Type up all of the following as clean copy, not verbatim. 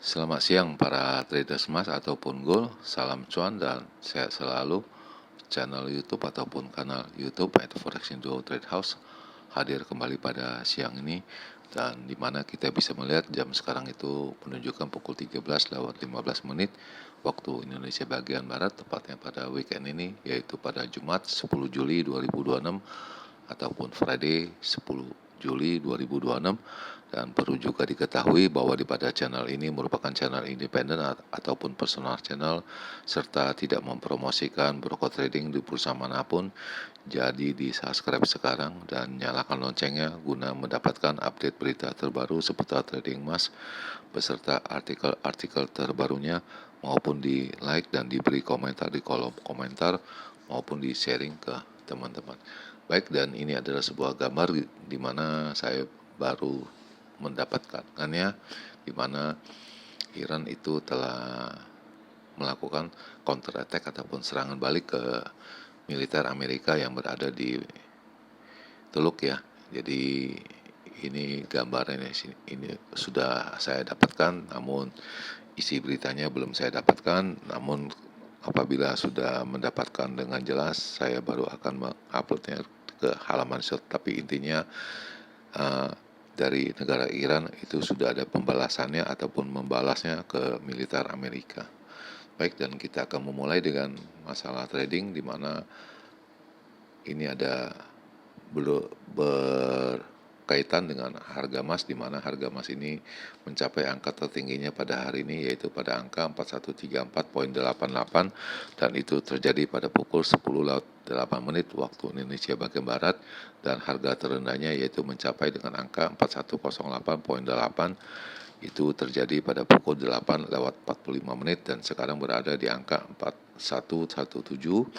Selamat siang para traders emas ataupun gold, salam cuan dan sehat selalu. Channel YouTube ataupun kanal YouTube at Forex Indo Trade House hadir kembali pada siang ini, dan dimana kita bisa melihat jam sekarang itu menunjukkan pukul 13:15 waktu Indonesia bagian Barat, tepatnya pada weekend ini, yaitu pada Jumat 10 Juli 2026 ataupun Friday 10 Juli 2026. Dan perlu juga diketahui bahwa di pada channel ini merupakan channel independen ataupun personal channel, serta tidak mempromosikan broker trading di perusahaan manapun. Jadi di subscribe sekarang dan nyalakan loncengnya guna mendapatkan update berita terbaru seputar trading emas beserta artikel-artikel terbarunya, maupun di like dan diberi komentar di kolom komentar maupun di sharing ke teman-teman. Baik, dan ini adalah sebuah gambar di mana saya baru mendapatkannya, di mana Iran itu telah melakukan counter attack ataupun serangan balik ke militer Amerika yang berada di Teluk ya. Jadi ini gambarnya ini sudah saya dapatkan, namun isi beritanya belum saya dapatkan. Namun apabila sudah mendapatkan dengan jelas, saya baru akan menguploadnya ke halaman short. Tapi intinya dari negara Iran itu sudah ada pembalasannya ataupun membalasnya ke militer Amerika. Baik, dan kita akan memulai dengan masalah trading, di mana ini ada berkaitan dengan harga emas, di mana harga emas ini mencapai angka tertingginya pada hari ini, yaitu pada angka 4134.88, dan itu terjadi pada pukul 10:08 waktu Indonesia bagian Barat, dan harga terendahnya yaitu mencapai dengan angka 4108.8, itu terjadi pada pukul 8:45, dan sekarang berada di angka 4117.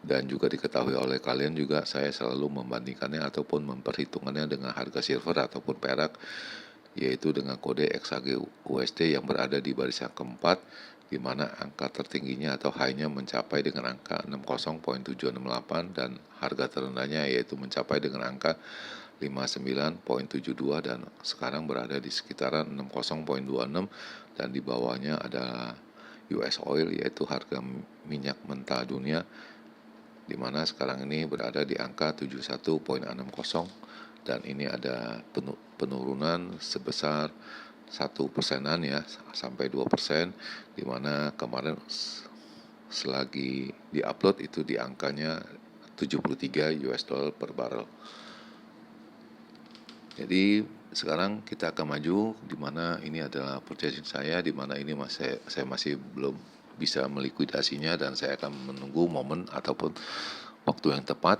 Dan juga diketahui oleh kalian juga, saya selalu membandingkannya ataupun memperhitungannya dengan harga silver ataupun perak, yaitu dengan kode XAG USD yang berada di barisan keempat, di mana angka tertingginya atau high-nya mencapai dengan angka 60.768, dan harga terendahnya yaitu mencapai dengan angka 59.72, dan sekarang berada di sekitaran 60.26, dan di bawahnya ada US oil, yaitu harga minyak mentah dunia, di mana sekarang ini berada di angka 71.60, dan ini ada penurunan sebesar 1%-an ya, sampai 2%, di mana kemarin selagi diupload itu di angkanya 73 US dollar per barrel. Jadi sekarang kita akan maju, di mana ini adalah purchasing saya, di mana ini saya masih belum bisa melikuidasinya, dan saya akan menunggu momen ataupun waktu yang tepat.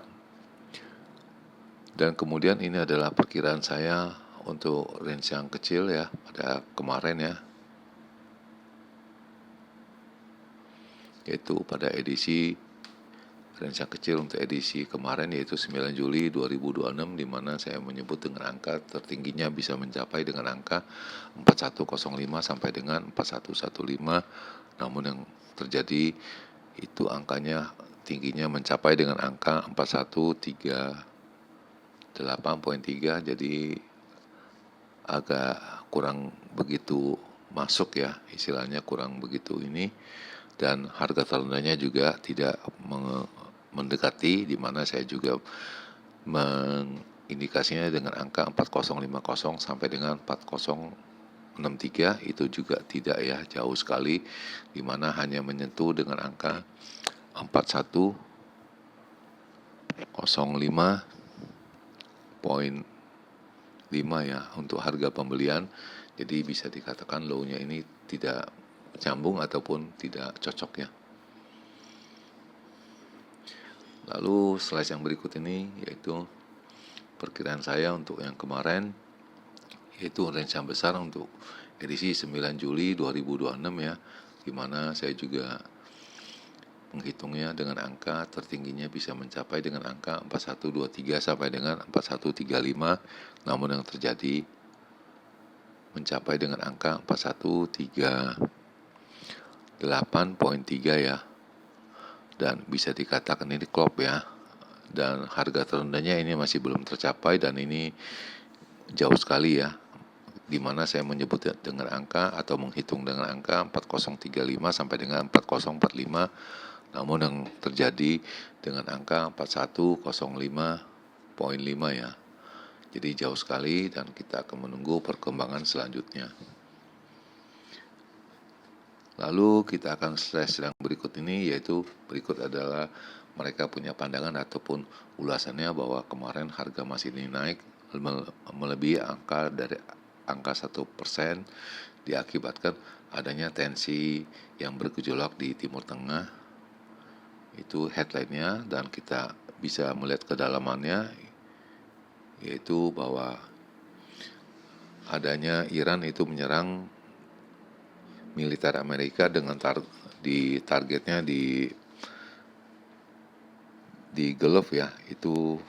Dan kemudian ini adalah perkiraan saya untuk range yang kecil ya, pada kemarin ya, yaitu pada edisi range yang kecil untuk edisi kemarin, yaitu 9 Juli 2026, di mana saya menyebut dengan angka tertingginya bisa mencapai dengan angka 4105 sampai dengan 4115. Namun yang terjadi itu angkanya tingginya mencapai dengan angka 4138.3, jadi agak kurang begitu masuk ya, istilahnya kurang begitu ini. Dan harga terendahnya juga tidak mendekati, di mana saya juga mengindikasinya dengan angka 4050 sampai dengan 4063, itu juga tidak ya, jauh sekali, di mana hanya menyentuh dengan angka 4105.5 ya untuk harga pembelian. Jadi bisa dikatakan low-nya ini tidak nyambung ataupun tidak cocok ya. Lalu slide yang berikut ini yaitu perkiraan saya untuk yang kemarin, yaitu range yang besar untuk edisi 9 Juli 2026 ya, di mana saya juga menghitungnya dengan angka tertingginya bisa mencapai dengan angka 4123 sampai dengan 4135, namun yang terjadi mencapai dengan angka 4138.3 ya, dan bisa dikatakan ini klop ya. Dan harga terendahnya ini masih belum tercapai, dan ini jauh sekali ya, di mana saya menyebut dengan angka atau menghitung dengan angka 4035 sampai dengan 4045, namun yang terjadi dengan angka 4105.5 ya. Jadi jauh sekali dan kita akan menunggu perkembangan selanjutnya. Lalu kita akan slash yang berikut ini, yaitu berikut adalah mereka punya pandangan ataupun ulasannya bahwa kemarin harga emas ini naik melebihi angka dari angka 1% diakibatkan adanya tensi yang bergejolak di Timur Tengah. Itu headline-nya, dan kita bisa melihat kedalamannya, yaitu bahwa adanya Iran itu menyerang militer Amerika dengan targetnya di Gulf ya, itu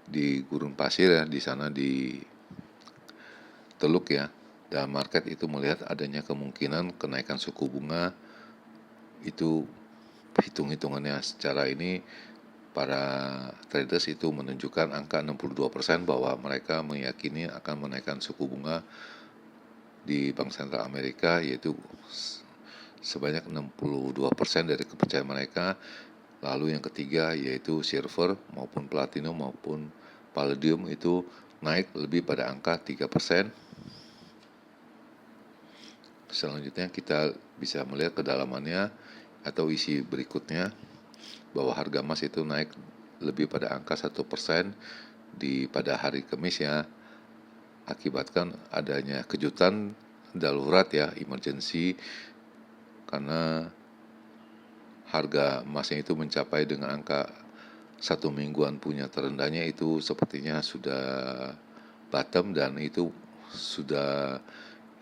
di gurun pasir ya, di sana di Teluk ya. Dan market itu melihat adanya kemungkinan kenaikan suku bunga. Itu hitung-hitungannya secara ini para traders itu menunjukkan angka 62% bahwa mereka meyakini akan menaikkan suku bunga di Bank Sentral Amerika, yaitu sebanyak 62% dari kepercayaan mereka. Lalu yang ketiga yaitu silver maupun platinum maupun palladium itu naik lebih pada angka 3%. Selanjutnya kita bisa melihat kedalamannya atau isi berikutnya, bahwa harga emas itu naik lebih pada angka 1% pada hari Kamis ya, akibatkan adanya kejutan darurat ya, emergency, karena harga emasnya itu mencapai dengan angka 1 mingguan punya terendahnya, itu sepertinya sudah bottom, dan itu sudah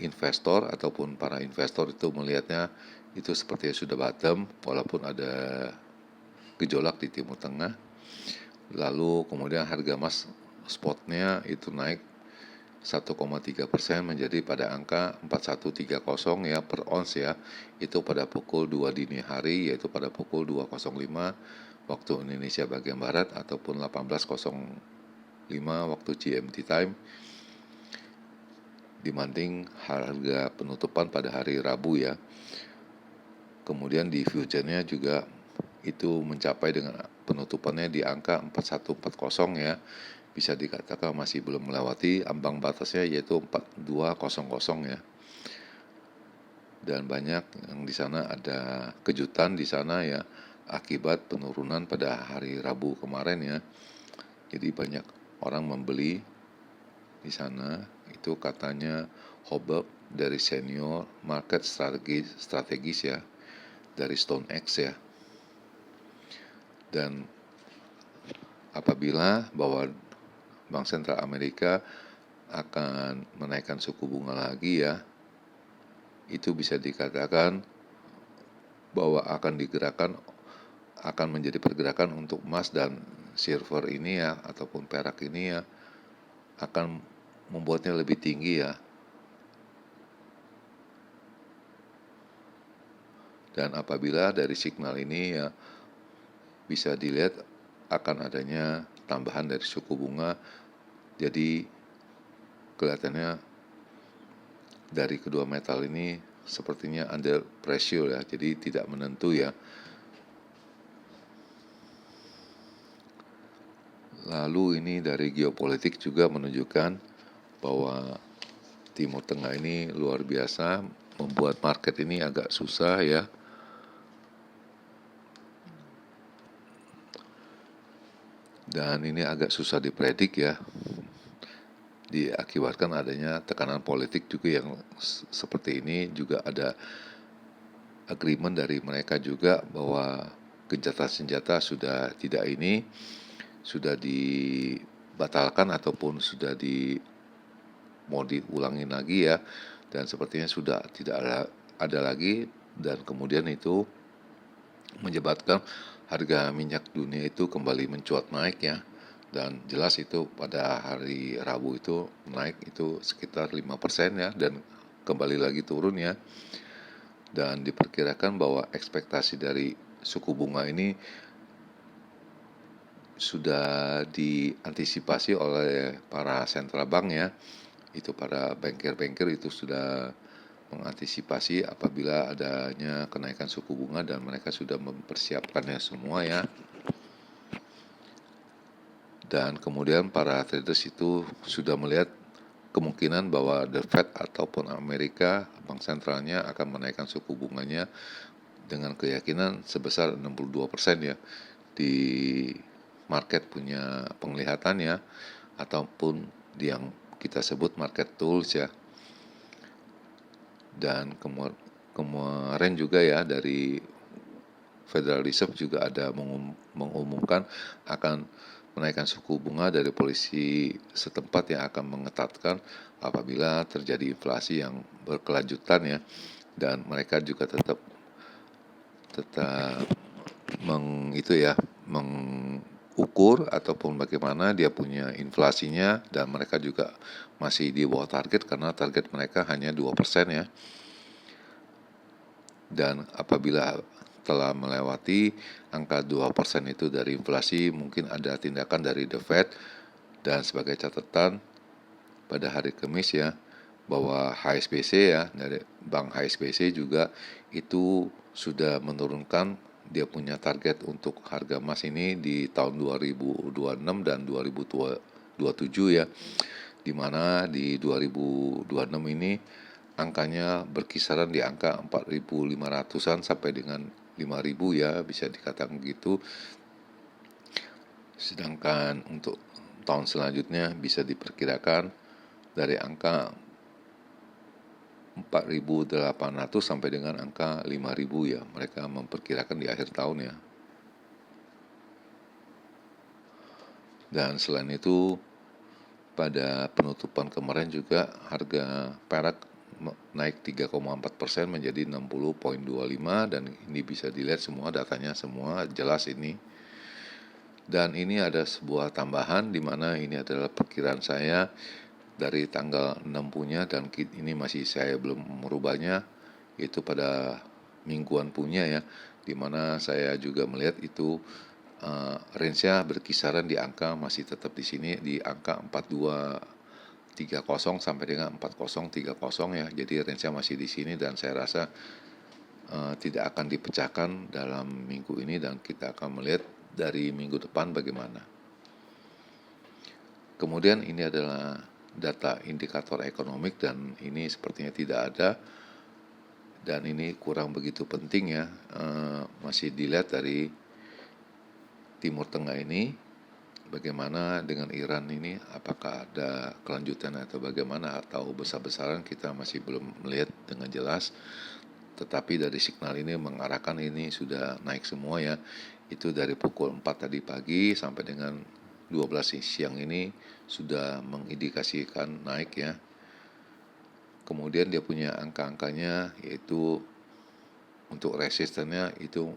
investor ataupun para investor itu melihatnya itu sepertinya sudah bottom walaupun ada gejolak di Timur Tengah. Lalu kemudian harga emas spotnya itu naik 1,3% menjadi pada angka 4130 ya per ons ya, itu pada pukul 2 dini hari, yaitu pada pukul 2.05 waktu Indonesia bagian Barat ataupun 18.05 waktu GMT time, dibanding harga penutupan pada hari Rabu ya. Kemudian di future-nya juga itu mencapai dengan penutupannya di angka 4140 ya, bisa dikatakan masih belum melewati ambang batasnya, yaitu 4200 ya. Dan banyak yang di sana ada kejutan di sana ya, akibat penurunan pada hari Rabu kemarin ya. Jadi banyak orang membeli di sana, itu katanya Hobart dari senior market strategis ya, dari StoneX ya. Dan apabila bahwa Bank Sentral Amerika akan menaikkan suku bunga lagi ya, itu bisa dikatakan bahwa akan menjadi pergerakan untuk emas dan silver ini ya, ataupun perak ini ya, akan membuatnya lebih tinggi ya. Dan apabila dari signal ini ya bisa dilihat akan adanya tambahan dari suku bunga, jadi kelihatannya dari kedua metal ini sepertinya under pressure ya, jadi tidak menentu ya. Lalu ini dari geopolitik juga menunjukkan bahwa Timur Tengah ini luar biasa, membuat market ini agak susah ya. Dan ini agak susah dipredik ya, diakibatkan adanya tekanan politik juga yang seperti ini. Juga ada agreement dari mereka juga bahwa gencatan senjata sudah sudah dibatalkan ataupun sudah mau diulangin lagi ya, dan sepertinya sudah tidak ada lagi. Dan kemudian itu menyebabkan harga minyak dunia itu kembali mencuat naik ya, dan jelas itu pada hari Rabu itu naik itu sekitar 5% ya, dan kembali lagi turun ya. Dan diperkirakan bahwa ekspektasi dari suku bunga ini sudah diantisipasi oleh para central bank ya. Itu para banker-banker itu sudah mengantisipasi apabila adanya kenaikan suku bunga dan mereka sudah mempersiapkannya semua ya. Dan kemudian para traders itu sudah melihat kemungkinan bahwa The Fed ataupun Amerika bank sentralnya akan menaikkan suku bunganya dengan keyakinan sebesar 62% ya. Di market punya penglihatannya ataupun yang kita sebut market tools ya. Dan kemarin juga ya dari Federal Reserve juga ada mengumumkan akan menaikkan suku bunga dari polisi setempat yang akan mengetatkan apabila terjadi inflasi yang berkelanjutan ya. Dan mereka juga tetap mengukur ataupun bagaimana dia punya inflasinya, dan mereka juga masih di bawah target karena target mereka hanya 2% ya. Dan apabila telah melewati angka 2% itu dari inflasi, mungkin ada tindakan dari The Fed. Dan sebagai catatan pada hari Kamis ya, bahwa HSBC ya, dari Bank HSBC juga itu sudah menurunkan dia punya target untuk harga emas ini di tahun 2026 dan 2027 ya, dimana di 2026 ini angkanya berkisaran di angka 4.500-an sampai dengan 5.000 ya, bisa dikatakan gitu. Sedangkan untuk tahun selanjutnya bisa diperkirakan dari angka 4.800 sampai dengan angka 5.000 ya, mereka memperkirakan di akhir tahun ya. Dan selain itu pada penutupan kemarin juga harga perak naik 3,4% menjadi 60,25, dan ini bisa dilihat semua datanya semua jelas ini. Dan ini ada sebuah tambahan di mana ini adalah perkiraan saya dari tanggal 6 punya, dan ini masih saya belum merubahnya, itu pada mingguan punya ya, di mana saya juga melihat itu range-nya berkisaran di angka masih tetap di sini di angka 4230 sampai dengan 4030 ya. Jadi range-nya masih di sini, dan saya rasa tidak akan dipecahkan dalam minggu ini, dan kita akan melihat dari minggu depan bagaimana. Kemudian ini adalah data indikator ekonomik, dan ini sepertinya tidak ada, dan ini kurang begitu penting ya. Masih dilihat dari Timur Tengah ini, bagaimana dengan Iran ini, apakah ada kelanjutan atau bagaimana, atau besar-besaran kita masih belum melihat dengan jelas. Tetapi dari signal ini mengarahkan ini sudah naik semua ya. Itu dari pukul 4 tadi pagi sampai dengan 12 siang ini sudah mengindikasikan naik ya. Kemudian dia punya angka-angkanya, yaitu untuk resistennya itu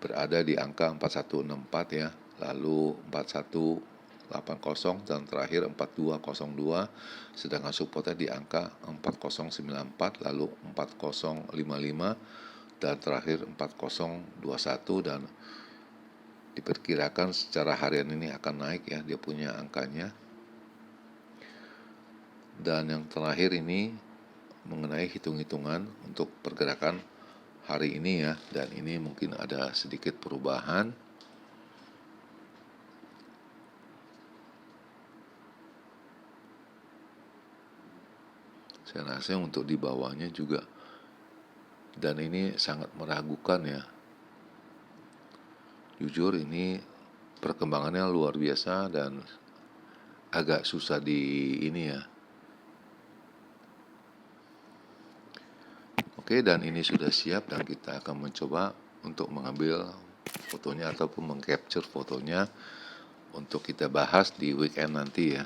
berada di angka 4164 ya, lalu 4180, dan terakhir 4202, sedangkan supportnya di angka 4094, lalu 4055, dan terakhir 4021, dan diperkirakan secara harian ini akan naik ya, dia punya angkanya. Dan yang terakhir ini mengenai hitung-hitungan untuk pergerakan hari ini ya, dan ini mungkin ada sedikit perubahan. Saya rasa untuk di bawahnya juga, dan ini sangat meragukan ya. Jujur ini perkembangannya luar biasa dan agak susah di ini ya. Oke, dan ini sudah siap, dan kita akan mencoba untuk mengambil fotonya ataupun mengcapture fotonya untuk kita bahas di weekend nanti ya.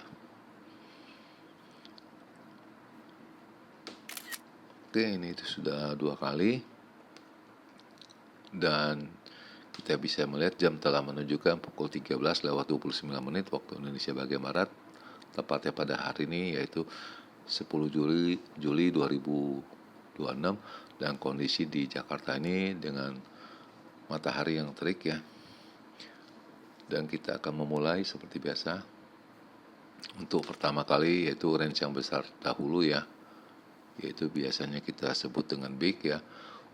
Oke, ini itu sudah 2 kali, dan kita bisa melihat jam telah menunjukkan pukul 13:29 waktu Indonesia bagian Barat, tepatnya pada hari ini yaitu 10 Juli 2026, dan kondisi di Jakarta ini dengan matahari yang terik ya. Dan kita akan memulai seperti biasa. Untuk pertama kali yaitu range yang besar dahulu ya, yaitu biasanya kita sebut dengan big ya.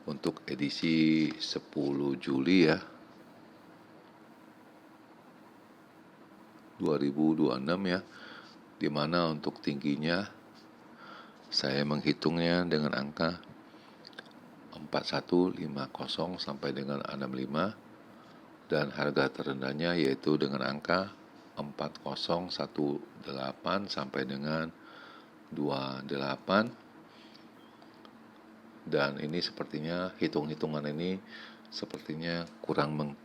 Untuk edisi 10 Juli ya 2026 ya, dimana untuk tingginya saya menghitungnya dengan angka 4150 sampai dengan 65, dan harga terendahnya yaitu dengan angka 4018 sampai dengan 28. Dan ini sepertinya hitung-hitungan ini sepertinya kurang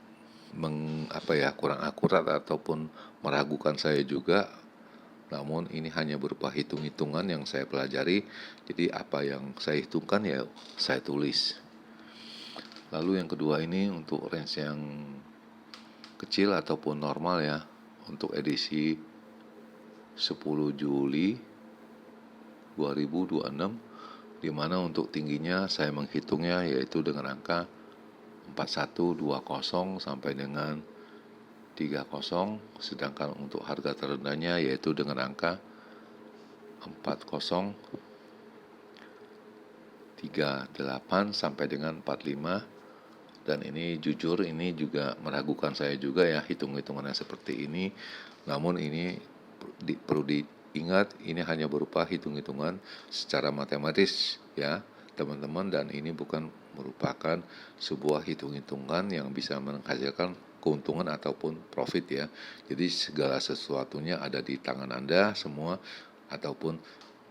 kurang akurat ataupun meragukan saya juga. Namun ini hanya berupa hitung-hitungan yang saya pelajari. Jadi apa yang saya hitungkan ya saya tulis. Lalu yang kedua ini untuk range yang kecil ataupun normal ya, untuk edisi 10 Juli 2026, di mana untuk tingginya saya menghitungnya yaitu dengan angka 4120 sampai dengan 30, sedangkan untuk harga terendahnya yaitu dengan angka 4038 sampai dengan 45. Dan ini jujur ini juga meragukan saya juga ya, hitung-hitungannya seperti ini. Namun ini perlu diingat, ini hanya berupa hitung-hitungan secara matematis ya teman-teman, dan ini bukan merupakan sebuah hitung-hitungan yang bisa menghasilkan keuntungan ataupun profit ya. Jadi segala sesuatunya ada di tangan Anda semua, ataupun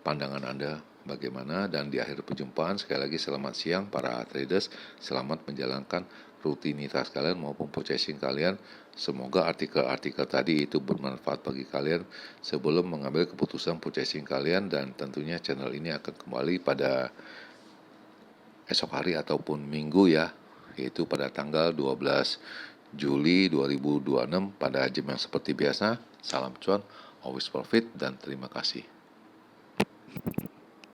pandangan Anda bagaimana. Dan di akhir perjumpaan sekali lagi selamat siang para traders, selamat menjalankan rutinitas kalian maupun purchasing kalian. Semoga artikel-artikel tadi itu bermanfaat bagi kalian sebelum mengambil keputusan purchasing kalian. Dan tentunya channel ini akan kembali pada esok hari ataupun minggu ya, yaitu pada tanggal 12 Juli 2026 pada jam yang seperti biasa. Salam cuan, always profit, dan terima kasih.